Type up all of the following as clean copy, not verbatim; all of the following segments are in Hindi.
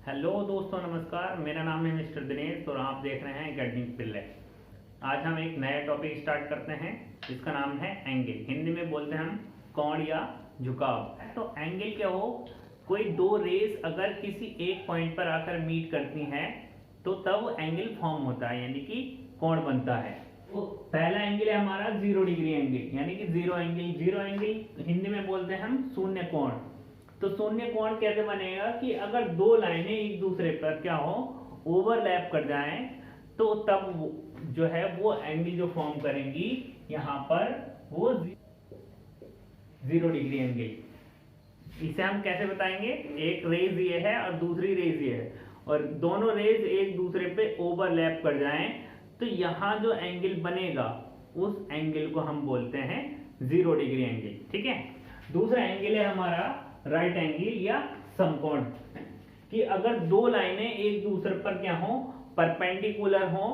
हेलो दोस्तों, नमस्कार। मेरा नाम है मिस्टर दिनेश और आप देख रहे हैं एकेडमिक पिल्ले। आज हम एक नया टॉपिक स्टार्ट करते हैं जिसका नाम है एंगल। हिंदी में बोलते हैं हम कोण या झुकाव। तो एंगल क्या हो, कोई दो रेस अगर किसी एक पॉइंट पर आकर मीट करती हैं तो तब एंगल फॉर्म होता है, यानी कि कोण बनता है। तो पहला एंगल है हमारा 0 डिग्री एंगल, यानी कि zero angle. Zero angle Hindi में बोलते हैं हम शून्य कोण। तो शून्य कोण कैसे बनेगा कि अगर दो लाइनें एक दूसरे पर क्या हो, ओवरलैप कर जाएं, तो तब जो है वो एंगल जो फॉर्म करेंगी यहां पर वो 0 डिग्री एंगल। इसे हम कैसे बताएंगे, एक रेज ये है और दूसरी रेज ये है और दोनों रेज एक दूसरे पे ओवरलैप कर जाएं तो यहां जो एंगल बनेगा उस एंगल को हम बोलते हैं 0 डिग्री एंगल। ठीक है। दूसरा एंगल है हमारा राइट एंगल या समकोण, कि अगर दो लाइनें एक दूसरे पर क्या हो, परपेंडिकुलर हो,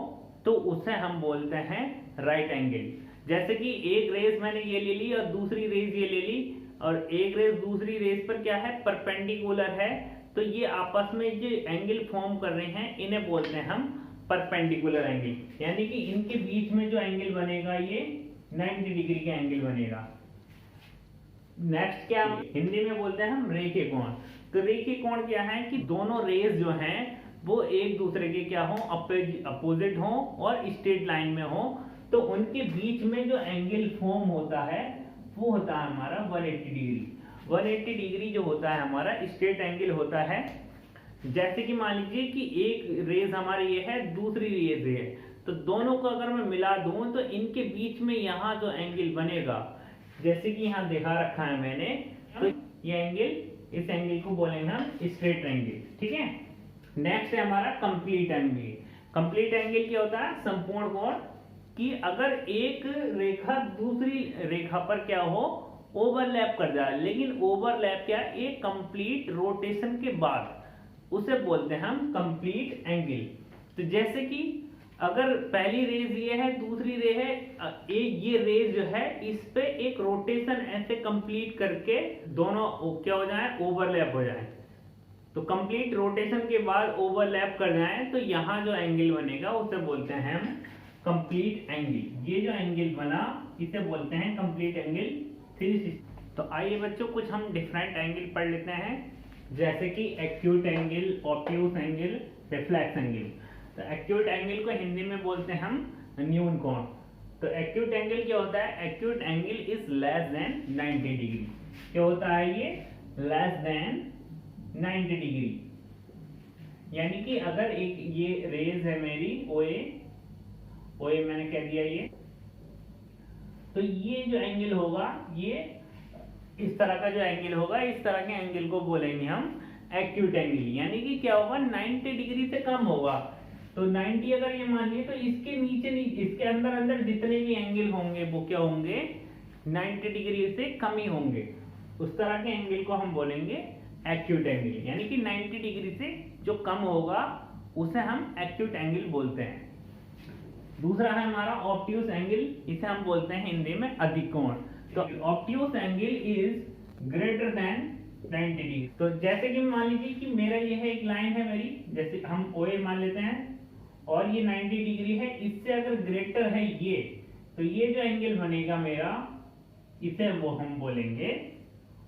तो उसे हम बोलते हैं राइट एंगल। जैसे कि एक रेस मैंने ये ले ली और दूसरी रेस ये ले ली और एक रेस दूसरी रेस पर क्या है, परपेंडिकुलर है, तो ये आपस में जो एंगल फॉर्म कर रहे हैं इन्हें बोलते हैं हम परपेंडिकुलर एंगल, यानी कि इनके बीच में जो एंगल बनेगा ये 90 डिग्री का एंगल बनेगा। नेक्स्ट क्या हिंदी में बोलते हैं हम रेखीय कोण। तो रेखीय कोण क्या है कि दोनों रेज जो हैं वो एक दूसरे के क्या हो, अपोजिट हो और स्ट्रेट लाइन में हो, तो उनके बीच में जो एंगल फॉर्म होता है वो होता है हमारा 180 डिग्री। 180 डिग्री जो होता है हमारा स्ट्रेट एंगल होता है। जैसे कि मान लीजिए कि एक रेज हमारी ये है, दूसरी रेज ये है, तो दोनों को अगर मैं मिला दूं तो इनके बीच में यहाँ जो एंगल बनेगा, जैसे कि यहाँ दिखा रखा है मैंने, तो ये एंगल, इस एंगल को बोलेंगे हम स्ट्रेट एंगल। ठीक है। नेक्स्ट है हमारा कंप्लीट एंगल। कंप्लीट एंगल क्या होता है, संपूर्ण कोण, कि अगर एक रेखा दूसरी रेखा पर क्या हो, ओवरलैप कर जाए, लेकिन ओवरलैप क्या, एक कंप्लीट रोटेशन के बाद, उसे बोलते हैं हम कंप्लीट एंगल। तो जैसे कि अगर पहली रेज ये है, दूसरी रे है, एक ये रेज जो है इस पे एक रोटेशन ऐसे कंप्लीट करके दोनों क्या हो जाए, ओवरलैप हो जाए, तो कंप्लीट रोटेशन के बाद ओवरलैप कर जाए, तो यहां जो एंगल बनेगा उसे बोलते हैं हम कंप्लीट एंगल। ये जो एंगल बना इसे बोलते हैं कंप्लीट एंगल 360। तो आइए बच्चों कुछ हम डिफरेंट एंगल पढ़ लेते हैं, जैसे कि acute angle, obtuse angle, reflex angle. तो एक्यूट एंगल को हिंदी में बोलते हैं हम न्यून कोण। तो एक्यूट एंगल क्या होता है, acute angle is less than 90 degree. क्या होता है ये, लेस देन 90 डिग्री, यानी कि अगर एक ये रेज है मेरी ओए, ओए मैंने कह दिया ये, तो ये जो एंगल होगा ये इस तरह का जो एंगल होगा, इस तरह के एंगल को बोलेंगे हम एक्यूट एंगल, यानी कि क्या होगा, 90 डिग्री से कम होगा। तो 90 अगर ये मान लिए तो इसके नीचे इसके अंदर अंदर जितने भी एंगल होंगे वो क्या होंगे, 90 डिग्री से कम ही होंगे। उस तरह के एंगल को हम बोलेंगे एक्यूट एंगल, यानी कि 90 डिग्री से जो कम होगा उसे हम एक्यूट एंगल बोलते हैं। दूसरा है हमारा ऑब्ट्यूस एंगल, इसे हम बोलते हैं हिंदी में अधिक कोण। तो obtuse angle is greater than 90 degree. तो जैसे कि मान लीजिए कि मेरा ये है, एक लाइन है मेरी, जैसे हम ओए मान लेते हैं और ये 90 डिग्री है, इससे अगर ग्रेटर है ये, तो ये जो एंगल बनेगा मेरा, इसे वो हम बोलेंगे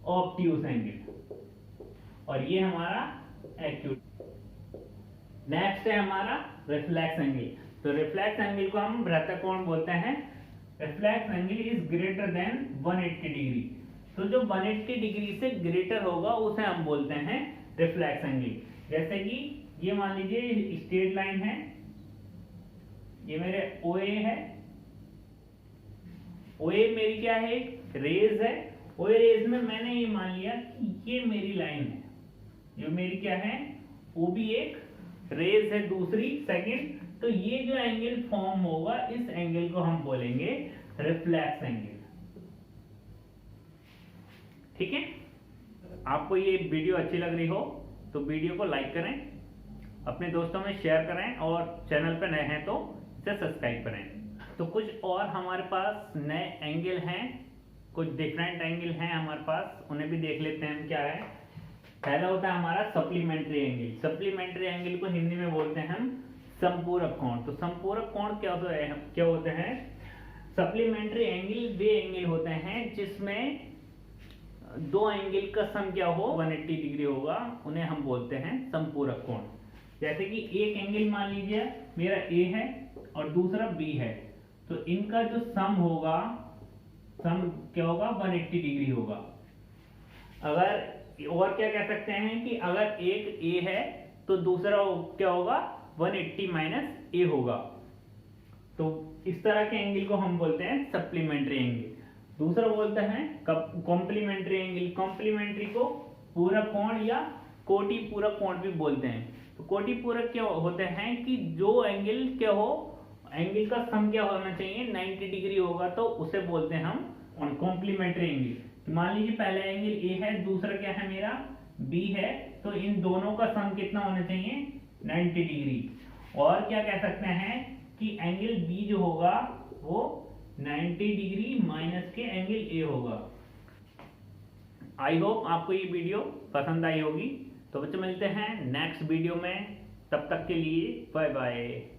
ऑब्ट्यूस एंगल और ये हमारा एक्यूट। नेक्स्ट है हमारा रिफ्लेक्स एंगल। तो रिफ्लेक्स एंगल को हम वृत्त कोण बोलते हैं। Reflex angle is greater than 180 degree. तो जो 180 डिग्री से ग्रेटर होगा उसे हम बोलते हैं रिफ्लेक्स एंगल। जैसे कि ये मान लीजिए स्ट्रेट लाइन है, ये मेरे ओए है, ओए मेरी क्या है, एक रेज है, ओए रेज में मैंने ये मान लिया कि ये मेरी लाइन है, जो मेरी क्या है, वो भी एक रेज है, दूसरी सेकंड, तो ये जो एंगल फॉर्म होगा इस एंगल को हम बोलेंगे रिफ्लेक्स एंगल। ठीक है। आपको ये वीडियो अच्छी लग रही हो तो वीडियो को लाइक करें, अपने दोस्तों में शेयर करें और चैनल पर नए हैं तो इसे सब्सक्राइब करें। तो कुछ और हमारे पास नए एंगल हैं, कुछ डिफरेंट एंगल हैं हमारे पास, उन्हें भी देख लेते हैं क्या है। पहला होता है हमारा सप्लीमेंट्री एंगल। सप्लीमेंट्री एंगल को हिंदी में बोलते हैं हम संपूरक कोण। तो संपूरक कोण क्या होते हैं? सप्लीमेंट्री एंगल वे एंगल होते हैं जिसमें दो एंगल का सम क्या हो 180 डिग्री होगा, उन्हें हम बोलते हैं संपूरक कोण। जैसे कि एक एंगल मान लीजिए मेरा ए है और दूसरा बी है, तो इनका जो सम होगा, सम क्या होगा 180 डिग्री होगा। अगर और क्या कह सकते हैं कि अगर एक ए है तो दूसरा क्या होगा 180 माइनस ए होगा। तो इस तरह के एंगल को हम बोलते हैं सप्लीमेंट्री एंगल। दूसरा बोलते हैं कॉम्प्लीमेंट्री एंगल। कॉम्प्लीमेंट्री को पूरक कोण या कोटि पूरक कोण भी बोलते हैं। तो कोटि पूरक क्या होते हैं कि जो एंगल क्या हो, एंगल का सम क्या होना चाहिए 90 डिग्री होगा, तो उसे बोलते हैं हम कॉम्प्लीमेंट्री एंगल। मान लीजिए पहला एंगल ए है, दूसरा क्या है मेरा बी है, तो इन दोनों का सम कितना होना चाहिए 90 डिग्री। और क्या कह सकते हैं कि एंगल बी जो होगा वो 90 डिग्री माइनस के एंगल ए होगा। आई होप आपको ये वीडियो पसंद आई होगी। तो बच्चों मिलते हैं नेक्स्ट वीडियो में, तब तक के लिए बाय बाय।